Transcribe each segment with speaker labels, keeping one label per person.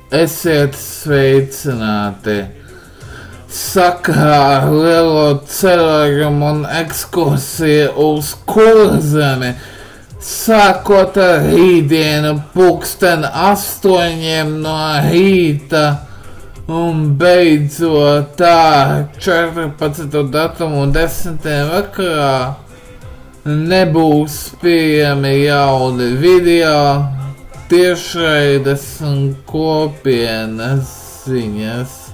Speaker 1: Esiet sveicināti! Sakarā ar lielo ceļojumu un ekskursiju uz Kurzemi, sākot ar rītdienu pulksten 8 no rīta un beidzot ar 14. datumu 10. vakarā, nebūs pieejami jauni video, tiešraides un kopienas ziņas.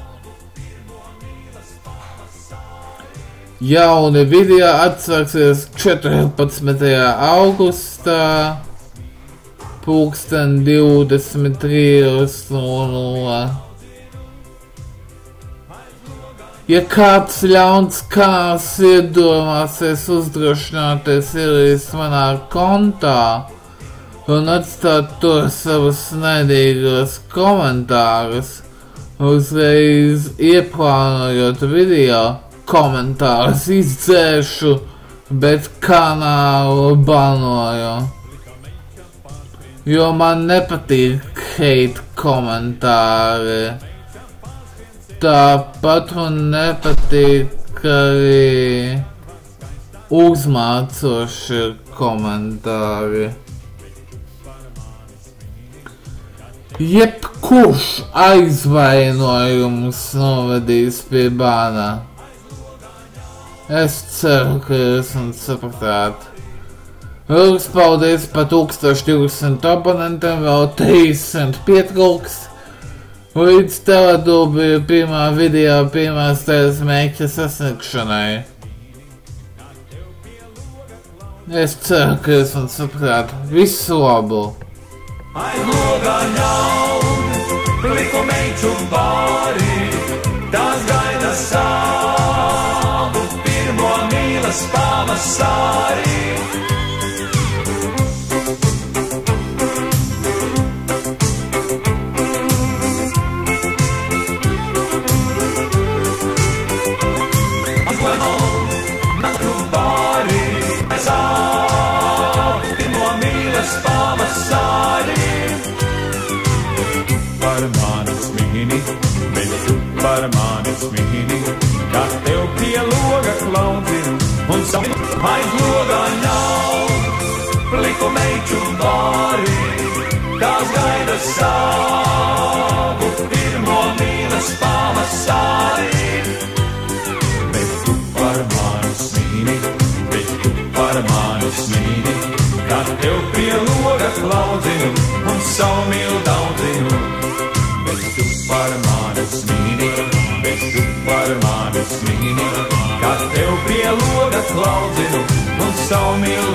Speaker 1: Jauni video atsāksies 14. augustā, pulksten 23:00. Ja kāds ļauns kārs iedomāsies uzdrošināties ielīst manā kontā un atstāt tur savus naidīgos komentārus, uzreiz ieplānojot video, komentārus izdzēšu, bet kanālu banoju. Jo man nepatīk hate komentāri. Tāpat man nepatīk arī uzmācoši komentāri. Jebkurš aizvainojums novedīs pie bāna. Es ceru, ka jūs man sapratāt. Rūks paldies par 1200 abonentiem, vēl 300 pietrūks. Līdz teledūbiju pirmā video pirmās tēdas mērķa sasniegšanai. Es ceru, ka jūs man sapratāt. Visu labu!
Speaker 2: Aizlogā ļaun, pliku meiču bāri, tās gaida savu pirmo mīlas pavasarī. Naktu bāri, savu pirmo mīlas pavasarī. Par mani smīni, bet tu par mani smīni, kā tev pie loga klaudzinu un savu aiz logā ļaun, pliku meiču bāri, tās gaida savu pirmo mīlas pavasarī. Bet tu par mani smīni, kā tev pie loga klaudzinu un savu mīlu daudzinu. Bet tu par mani smīni, kā tev pie loga klaudzinu un savu mīlu